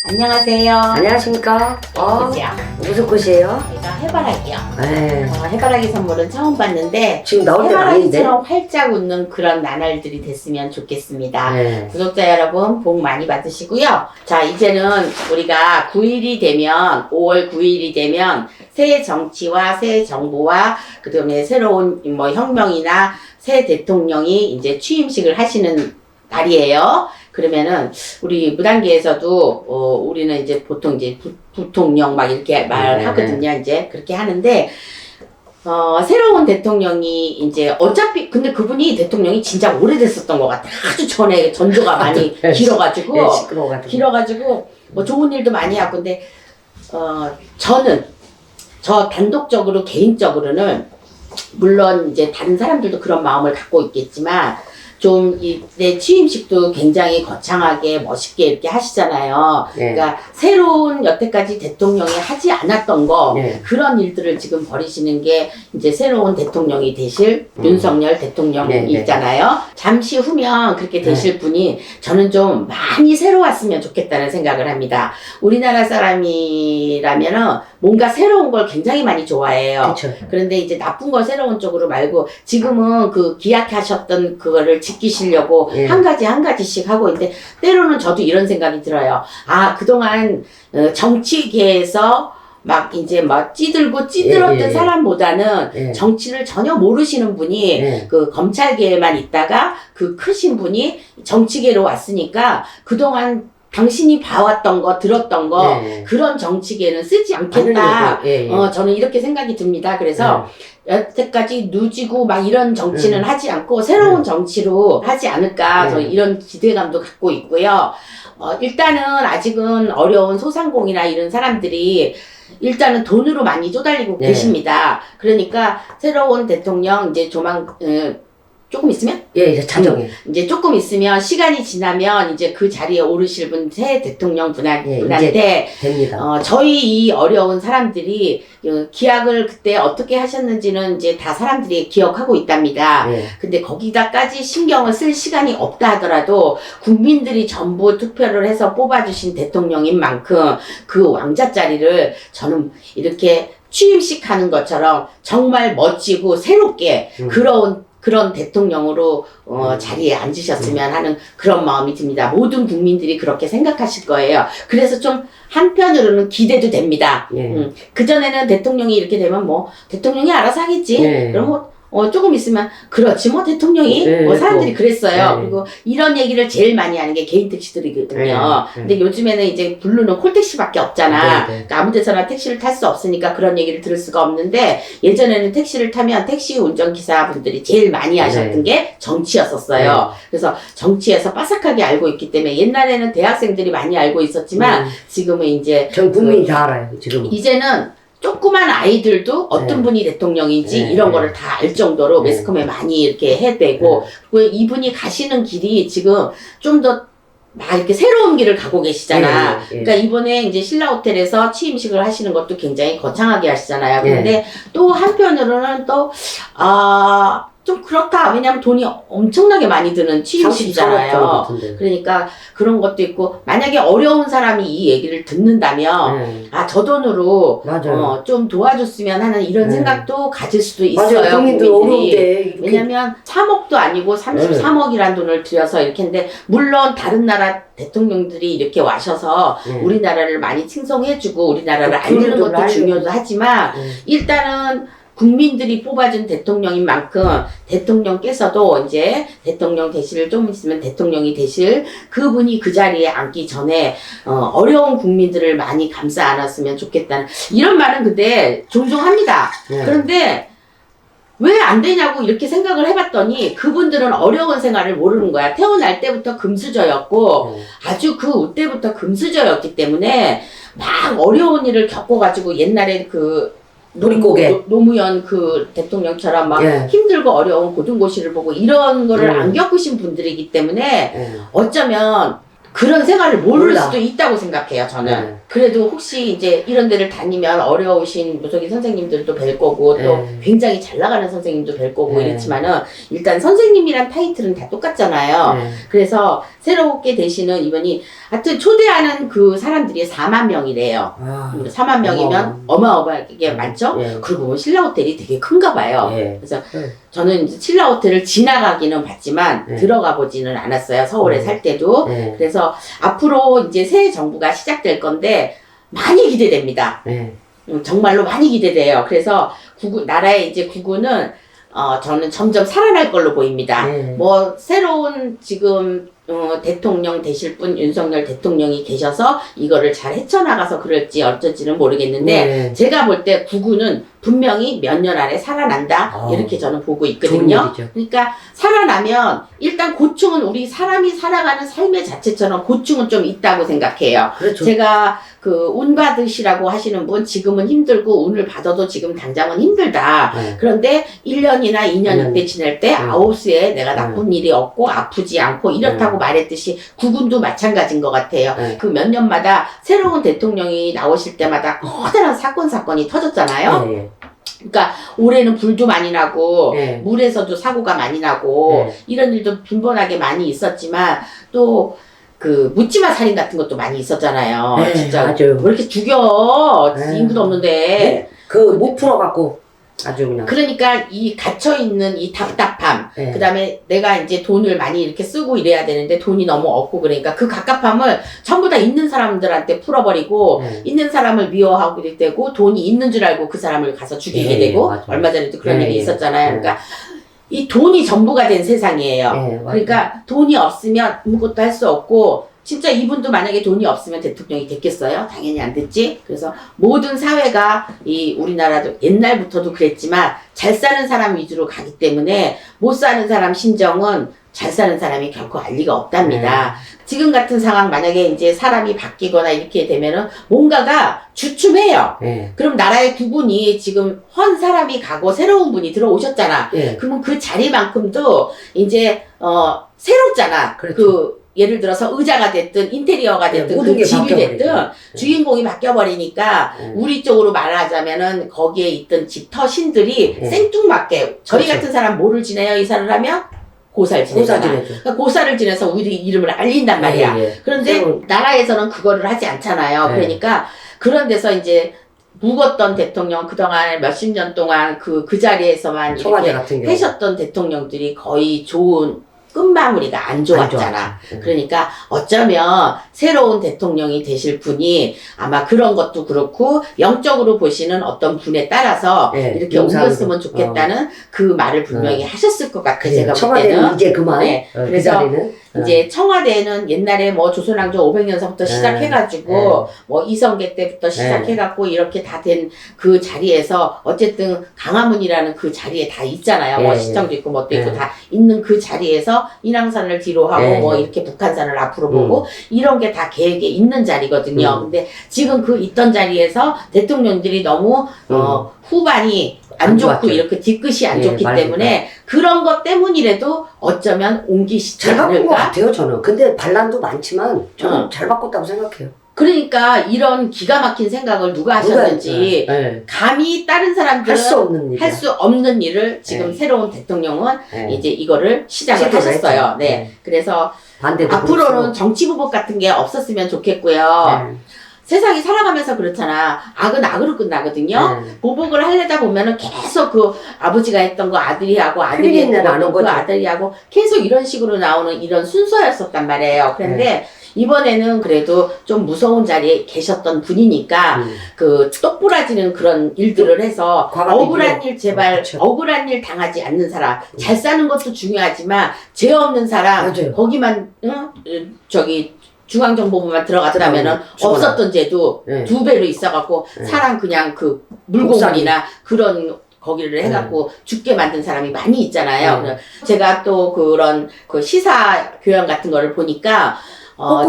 안녕하세요. 안녕하십니까? 그죠? 무슨 꽃이에요? 이거 해바라기요. 네. 해바라기 선물은 처음 봤는데 지금 나올 때가 아닌데? 해바라기처럼 활짝 웃는 그런 나날들이 됐으면 좋겠습니다. 네. 구독자 여러분 복 많이 받으시고요. 자, 이제는 우리가 9일이 되면 5월 9일이 되면 새 정치와 새 정부와 그다음에 새로운 뭐 혁명이나 새 대통령이 이제 취임식을 하시는 날이에요. 그러면은 우리 무당계에서도 우리는 이제 보통 이제 부통령 막 이렇게 말하거든요. 이제 그렇게 하는데 새로운 대통령이 이제 어차피 근데 그분이 대통령이 진짜 오래됐었던 것 같아. 아주 전에 전조가 많이 길어가지고 길어가지고 뭐 좋은 일도 많이 하고 근데 저는 저 단독적으로 개인적으로는 물론 이제 다른 사람들도 그런 마음을 갖고 있겠지만 좀 내 취임식도 굉장히 거창하게 멋있게 이렇게 하시잖아요. 네. 그러니까 새로운 여태까지 대통령이 하지 않았던 거 네. 그런 일들을 지금 벌이시는 게 이제 새로운 대통령이 되실 윤석열 대통령이 네, 네. 있잖아요. 잠시 후면 그렇게 되실 분이 저는 좀 많이 새로 왔으면 좋겠다는 생각을 합니다. 우리나라 사람이라면은 뭔가 새로운 걸 굉장히 많이 좋아해요. 그쵸. 그런데 이제 나쁜 거 새로운 쪽으로 말고 지금은 그 기약하셨던 그거를 지키시려고 예. 한 가지씩 하고 있는데 때로는 저도 이런 생각이 들어요. 아, 그동안 정치계에서 막 이제 막 찌들었던 예. 사람보다는 예. 정치를 전혀 모르시는 분이 예. 그 검찰계에만 있다가 그 크신 분이 정치계로 왔으니까 그동안 당신이 봐왔던 거, 들었던 거, 네. 그런 정치계는 쓰지 않겠다. 예. 저는 이렇게 생각이 듭니다. 그래서 여태까지 누지고 막 이런 정치는 하지 않고 새로운 정치로 하지 않을까. 저 이런 기대감도 갖고 있고요. 일단은 아직은 어려운 소상공이나 이런 사람들이 일단은 돈으로 많이 쪼달리고 네. 계십니다. 그러니까 새로운 대통령 이제 조금 있으면? 예, 이제 자정에. 이제 조금 있으면 시간이 지나면 이제 그 자리에 오르실 분 새 대통령 분한테 됩니다. 저희 이 어려운 사람들이 기약을 그때 어떻게 하셨는지는 이제 다 사람들이 기억하고 있답니다. 예. 근데 거기다까지 신경을 쓸 시간이 없다 하더라도 국민들이 전부 투표를 해서 뽑아주신 대통령인 만큼 그 왕자 자리를 저는 이렇게 취임식 하는 것처럼 정말 멋지고 새롭게 그런 대통령으로 자리에 앉으셨으면 하는 그런 마음이 듭니다. 모든 국민들이 그렇게 생각하실 거예요. 그래서 좀 한편으로는 기대도 됩니다. 예. 그전에는 대통령이 이렇게 되면 뭐 대통령이 알아서 하겠지. 예. 그럼 뭐 조금 있으면 그렇지 뭐 대통령이 예, 뭐 사람들이 또. 그랬어요. 예. 그리고 이런 얘기를 제일 많이 하는 게 개인 택시들이거든요. 예. 근데 요즘에는 이제 블루는 콜택시밖에 없잖아. 네, 네. 그러니까 아무 데서나 택시를 탈 수 없으니까 그런 얘기를 들을 수가 없는데 예전에는 택시를 타면 택시 운전기사분들이 제일 많이 하셨던 게 정치였었어요. 그래서 정치에서 빠삭하게 알고 있기 때문에 옛날에는 대학생들이 많이 알고 있었지만 지금은 이제 전 국민이 다 알아요, 지금. 이제는 조그만 아이들도 어떤 분이 대통령인지 이런 거를 다 알 정도로 매스컴에 많이 이렇게 해대고 그리고 이분이 가시는 길이 지금 좀 더 막 이렇게 새로운 길을 가고 계시잖아. 그러니까 이번에 이제 신라호텔에서 취임식을 하시는 것도 굉장히 거창하게 하시잖아요. 그런데 또 한편으로는 또 좀 그렇다. 왜냐면 돈이 엄청나게 많이 드는 취임식이잖아요. 그러니까 그런 것도 있고 만약에 어려운 사람이 이 얘기를 듣는다면 저 돈으로 맞아요. 좀 도와줬으면 하는 이런 생각도 가질 수도 있어요. 맞아요. 국민들 어려운데. 왜냐면 3억도 아니고 33억이란 돈을 들여서 이렇게 했는데 물론 다른 나라 대통령들이 이렇게 와셔서 우리나라를 많이 칭송해주고 우리나라를 알리는 것도 중요하지만 일단은 국민들이 뽑아준 대통령인 만큼 대통령께서도 이제 대통령 되실 좀 있으면 대통령이 되실 그분이 그 자리에 앉기 전에 어려운 국민들을 많이 감싸 안았으면 좋겠다는 이런 말은 근데 종종 합니다. 그런데 왜 안 되냐고 이렇게 생각을 해봤더니 그분들은 어려운 생활을 모르는 거야. 태어날 때부터 금수저였고 아주 그 때부터 금수저였기 때문에 막 어려운 일을 겪어가지고 옛날에 그 노무현 그 대통령처럼 막 힘들고 어려운 고등고시를 보고 이런 거를 안 겪으신 분들이기 때문에 어쩌면 그런 생활을 모를 몰라. 수도 있다고 생각해요, 저는. 네. 그래도 혹시 이제 이런 데를 다니면 어려우신 무속인 선생님들도 뵐 거고, 또 네. 굉장히 잘 나가는 선생님도 뵐 거고, 네. 이렇지만은, 일단 선생님이란 타이틀은 다 똑같잖아요. 네. 그래서 새롭게 되시는 이분이, 하여튼 초대하는 그 사람들이 4만 명이래요. 아, 4만 명이면 어마어마하게 많죠? 예. 그리고 신라 호텔이 되게 큰가 봐요. 예. 그래서 네. 저는 이제 신라 호텔을 지나가기는 봤지만 네. 들어가 보지는 않았어요. 서울에 살 때도. 네. 그래서 앞으로 이제 새 정부가 시작될 건데 많이 기대됩니다. 네. 정말로 많이 기대돼요. 그래서 나라의 이제 구구는 저는 점점 살아날 걸로 보입니다. 네. 뭐 새로운 지금 대통령 되실 분 윤석열 대통령이 계셔서 이거를 잘 헤쳐나가서 그럴지 어쩔지는 모르겠는데 네. 제가 볼 때 구구는 분명히 몇 년 안에 살아난다 아, 이렇게 저는 보고 좋은 있거든요. 일이죠. 그러니까 살아나면 일단 고충은 우리 사람이 살아가는 삶의 자체처럼 고충은 좀 있다고 생각해요. 그렇죠. 제가 그 운 받으시라고 하시는 분 지금은 힘들고 운을 받아도 지금 당장은 힘들다. 네. 그런데 1년이나 2년 이때 지낼 때 아홉수에 내가 나쁜 일이 없고 아프지 않고 이렇다고 말했듯이 구군도 마찬가지인 것 같아요. 네. 그 몇 년마다 새로운 대통령이 나오실 때마다 커다란 사건이 터졌잖아요. 네. 그러니까 올해는 불도 많이 나고 네. 물에서도 사고가 많이 나고 네. 이런 일도 빈번하게 많이 있었지만 또 그 묻지마 살인 같은 것도 많이 있었잖아요. 네, 진짜 맞아요. 왜 이렇게 죽여? 네. 인구도 없는데. 그 못 풀어갖고 아주 그냥. 그러니까 이 갇혀있는 이 답답함, 네. 그 다음에 내가 이제 돈을 많이 이렇게 쓰고 이래야 되는데 돈이 너무 없고 그러니까 그 갑갑함을 전부 다 있는 사람들한테 풀어버리고 네. 있는 사람을 미워하고 되고 돈이 있는 줄 알고 그 사람을 가서 죽이게 네, 되고 맞아요. 얼마 전에도 그런 네, 일이 네. 있었잖아요. 네. 그러니까 이 돈이 전부가 된 세상이에요. 네, 맞아요. 그러니까 돈이 없으면 아무것도 할 수 없고 진짜 이분도 만약에 돈이 없으면 대통령이 됐겠어요? 당연히 안 됐지. 그래서 모든 사회가 이 우리나라도 옛날부터도 그랬지만 잘 사는 사람 위주로 가기 때문에 못 사는 사람 심정은 잘 사는 사람이 결코 알 리가 없답니다. 지금 같은 상황 만약에 이제 사람이 바뀌거나 이렇게 되면은 뭔가가 주춤해요. 네. 그럼 나라의 구분이 지금 헌 사람이 가고 새로운 분이 들어오셨잖아. 네. 그러면 그 자리만큼도 이제 새롭잖아. 그렇죠. 예를 들어서 의자가 됐든 인테리어가 됐든 네, 모든 그 게 집이 바뀌어버리죠. 됐든 주인공이 바뀌어버리니까 네. 우리 쪽으로 말하자면은 거기에 있던 집터신들이 네. 생뚱맞게 저희 그렇죠. 같은 사람 뭐를 지내요? 이사를 하면 고사를 지내잖아. 고사지내죠. 그러니까 고사를 지내서 우리 이름을 알린단 말이야. 예, 예. 그런데 새로운- 나라에서는 그거를 하지 않잖아요. 네. 그러니까 그런 데서 이제 묵었던 대통령 그동안 몇십 년 동안 그 자리에서만 청와대 이렇게 같은 경우. 하셨던 대통령들이 거의 좋은 끝마무리가 안 좋았잖아. 좋았죠. 그러니까 어쩌면 새로운 대통령이 되실 분이 아마 그런 것도 그렇고 영적으로 보시는 어떤 분에 따라서 네, 이렇게 영상으로. 옮겼으면 좋겠다는 그 말을 분명히 하셨을 것 같아. 제가 볼 청와대는 때는. 이제 그만. 네. 그 그래서 자리는. 이제 청와대는 옛날에 뭐 조선왕조 500년서부터 시작해가지고 뭐 이성계 때부터 시작해갖고 이렇게 다 된 그 자리에서 어쨌든 강화문이라는 그 자리에 다 있잖아요. 뭐 시청도 있고 뭣도 있고 다 있는 그 자리에서 인왕산을 뒤로 하고 뭐 이렇게 북한산을 앞으로 보고 이런 게 다 계획에 있는 자리거든요. 근데 지금 그 있던 자리에서 대통령들이 너무 후반이 안 좋고 좋았죠. 이렇게 뒤끝이 안 예, 좋기 맞습니다. 때문에 그런 것 때문이라도 어쩌면 옮기시지 잘 바꾼 것 않을까? 같아요, 저는. 근데 반란도 많지만 저는 잘 바꿨다고 생각해요. 그러니까 이런 기가 막힌 생각을 누가 하셨는지 감히 다른 사람들은 할 수 없는 일. 할 수 없는 일을 지금 새로운 대통령은 이제 이거를 시작을 시도를 하셨어요. 했죠. 네. 그래서 반대도 앞으로는 그렇고. 정치 보복 같은 게 없었으면 좋겠고요. 세상이 살아가면서 그렇잖아. 악은 악으로 끝나거든요. 보복을 하려다 보면은 계속 그 아버지가 했던 거 아들이 하고 아들이 흘리는 했던 안 거 온 그 거죠. 아들이 하고 계속 이런 식으로 나오는 이런 순서였었단 말이에요. 그런데 이번에는 그래도 좀 무서운 자리에 계셨던 분이니까 그 똑부라지는 그런 일들을 해서 억울한 일 제발 그렇죠. 억울한 일 당하지 않는 사람 잘 사는 것도 중요하지만 죄 없는 사람 맞아요. 거기만 저기 중앙정보부만 들어갔다면은 죽어나. 없었던 죄도 네. 2배로 있어갖고 사람 그냥 그 물고문이나 그런 거기를 해갖고 죽게 만든 사람이 많이 있잖아요. 그래서 제가 또 그런 그 시사 교양 같은 거를 보니까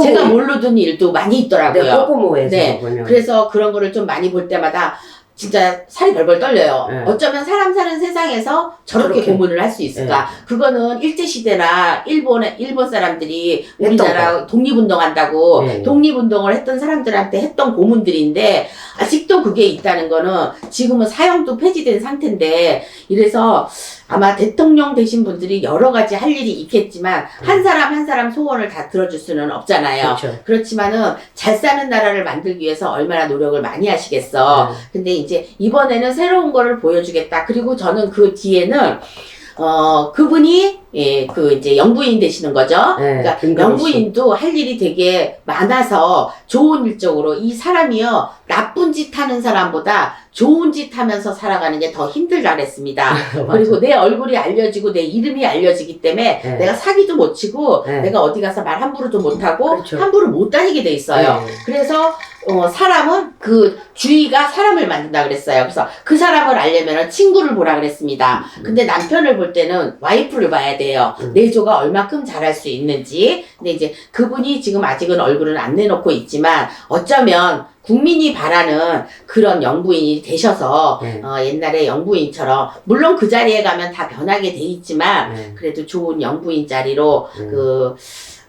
제가 모르던 일도 많이 있더라고요. 꼬꼬모에서 네. 보면. 그래서 그런 거를 좀 많이 볼 때마다 진짜 살이 벌벌 떨려요. 네. 어쩌면 사람 사는 세상에서 저렇게 저렇게. 고문을 할 수 있을까? 그거는 일제시대나 일본 사람들이 우리나라 독립운동한다고 네. 독립운동을 했던 사람들한테 했던 고문들인데 아직도 그게 있다는 거는 지금은 사형도 폐지된 상태인데 이래서 아마 대통령 되신 분들이 여러 가지 할 일이 있겠지만 한 사람 한 사람 소원을 다 들어줄 수는 없잖아요. 그렇죠. 그렇지만은 잘 사는 나라를 만들기 위해서 얼마나 노력을 많이 하시겠어. 근데 이제 이번에는 새로운 거를 보여주겠다. 그리고 저는 그 뒤에는 그분이 이제 영부인 되시는 거죠. 네, 그러니까 김건희 영부인도 할 일이 되게 많아서 좋은 일적으로 이 사람이요 나쁜 짓 하는 사람보다 좋은 짓 하면서 살아가는 게 더 힘들다 그랬습니다. 그리고 내 얼굴이 알려지고 내 이름이 알려지기 때문에 네. 내가 사기도 못 치고 네. 내가 어디 가서 말 함부로도 못 하고 그렇죠. 함부로 못 다니게 돼 있어요. 네. 그래서 사람은 그 주위가 사람을 만든다 그랬어요. 그래서 그 사람을 알려면 친구를 보라 그랬습니다. 근데 남편을 볼 때는 와이프를 봐야 돼요. 내조가 얼마큼 잘할 수 있는지. 근데 이제 그분이 지금 아직은 얼굴은 안 내놓고 있지만 어쩌면 국민이 바라는 그런 영부인이 되셔서 네. 옛날에 영부인처럼 물론 그 자리에 가면 다 변하게 돼 있지만 네. 그래도 좋은 영부인 자리로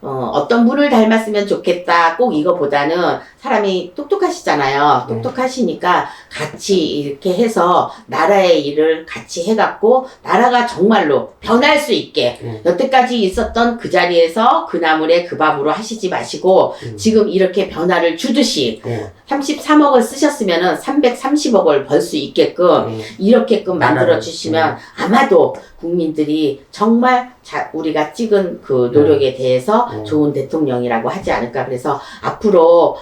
어떤 분을 닮았으면 좋겠다. 꼭 이거보다는 사람이 똑똑하시잖아요. 똑똑하시니까 같이 이렇게 해서 나라의 일을 같이 해갖고 나라가 정말로 변할 수 있게 여태까지 있었던 그 자리에서 그 나물에 그 밥으로 하시지 마시고 지금 이렇게 변화를 주듯이 33억을 쓰셨으면은 330억을 벌 수 있게끔 이렇게끔 만들어 주시면 아마도 국민들이 정말 우리가 찍은 그 노력에 대해서 좋은 대통령이라고 하지 않을까. 그래서 앞으로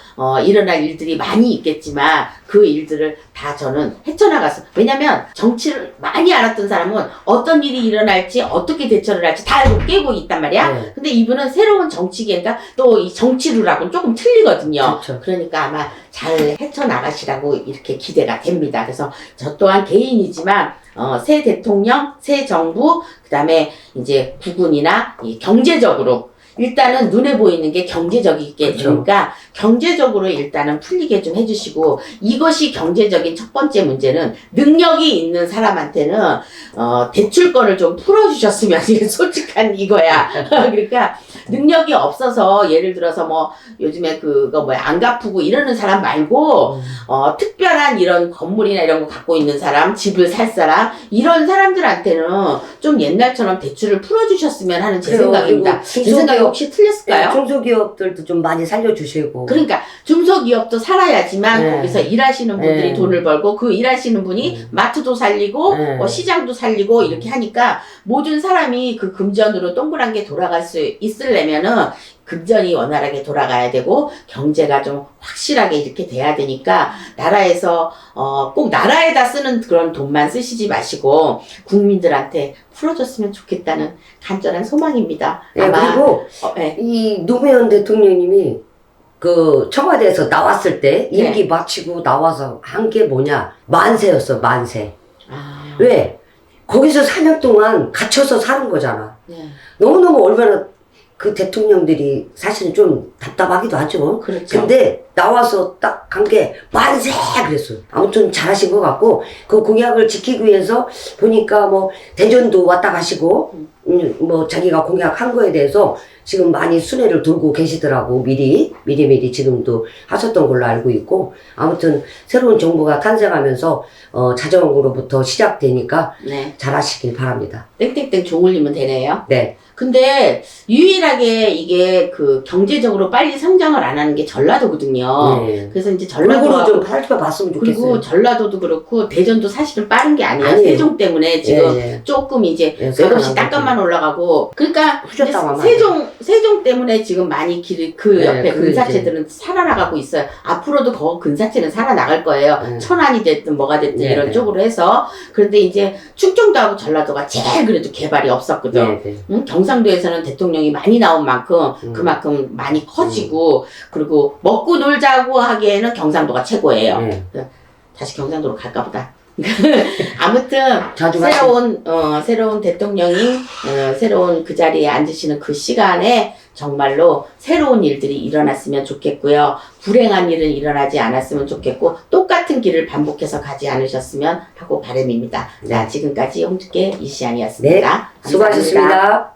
일어날 일들이 많이 있겠지만 그 일들을 다 저는 헤쳐나가서, 왜냐면 정치를 많이 알았던 사람은 어떤 일이 일어날지 어떻게 대처를 할지 다 알고 깨고 있단 말이야. 근데 이분은 새로운 정치계니까 또 이 정치류라고는 조금 틀리거든요. 그렇죠. 그러니까 아마 잘 헤쳐나가시라고 이렇게 기대가 됩니다. 그래서 저 또한 개인이지만 새 대통령, 새 정부, 그 다음에 이제 국군이나 이 경제적으로 일단은 눈에 보이는 게 경제적이게 그렇죠. 되니까 경제적으로 일단은 풀리게 좀 해주시고, 이것이 경제적인 첫 번째 문제는 능력이 있는 사람한테는 대출권을 좀 풀어주셨으면 이게 솔직한 이거야. 그러니까 능력이 없어서 예를 들어서 뭐 요즘에 그거 뭐야 안 갚고 이러는 사람 말고 특별한 이런 건물이나 이런 거 갖고 있는 사람, 집을 살 사람, 이런 사람들한테는 좀 옛날처럼 대출을 풀어주셨으면 하는 제 그래요. 생각입니다. 제 생각이 혹시 틀렸을까요? 중소기업들도 좀 많이 살려주시고. 그러니까 중소기업도 살아야지만 네. 거기서 일하시는 분들이 네. 돈을 벌고 그 일하시는 분이 마트도 살리고 네. 뭐 시장도 살리고 이렇게 하니까 모든 사람이 그 금전으로 동그란 게 돌아갈 수 있으려면은 금전이 원활하게 돌아가야 되고 경제가 좀 확실하게 이렇게 돼야 되니까 나라에서 꼭 나라에다 쓰는 그런 돈만 쓰시지 마시고 국민들한테 풀어줬으면 좋겠다는 간절한 소망입니다. 네, 그리고 네. 이 노무현 대통령님이 그 청와대에서 나왔을 때 네. 임기 마치고 나와서 한 게 뭐냐, 만세였어. 만세. 아, 왜? 거기서 4년 동안 갇혀서 사는 거잖아. 네. 너무너무 얼마나 그 대통령들이 사실은 좀 답답하기도 하죠. 그렇죠. 근데 나와서 딱 한 게 만세 그랬어. 아무튼 잘하신 것 같고, 그 공약을 지키기 위해서 보니까 뭐 대전도 왔다 가시고 뭐 자기가 공약한 거에 대해서 지금 많이 순회를 돌고 계시더라고. 미리 지금도 하셨던 걸로 알고 있고, 아무튼 새로운 정부가 탄생하면서 자정으로부터 시작되니까 네. 잘하시길 바랍니다. 땡땡땡 종을리면 되네요. 네. 근데 유일하게 이게 그 경제적으로 빨리 성장을 안 하는 게 전라도거든요. 네. 그래서 이제 골고루 전라도가 좀 살펴봤으면 좋겠어요. 그리고 전라도도 그렇고 대전도 사실은 빠른 게 아니에요. 아니에요. 세종 때문에 지금 예, 예. 조금 이제 예, 맥없이 살아나고 땅값만 올라가고, 그러니까 이제 후졌다고 하면 세종 때문에 지금 많이 그 네, 옆에 그 근사체들은 살아나가고 있어요. 앞으로도 더 근사체는 살아나갈 거예요. 네. 천안이 됐든 뭐가 됐든 네, 이런 네. 쪽으로 해서. 그런데 이제 충청도하고 전라도가 제일 그래도 개발이 없었거든. 네, 네. 응? 경상도에서는 대통령이 많이 나온 만큼 그만큼 많이 커지고, 그리고 먹고 놀자고 하기에는 경상도가 최고예요. 네. 다시 경상도로 갈까 보다. 아무튼 자주 새로운 대통령이 새로운 그 자리에 앉으시는 그 시간에 정말로 새로운 일들이 일어났으면 좋겠고요. 불행한 일은 일어나지 않았으면 좋겠고 똑같은 길을 반복해서 가지 않으셨으면 하고 바람입니다. 자, 지금까지 홍두깨 이시안이었습니다. 네, 수고하셨습니다.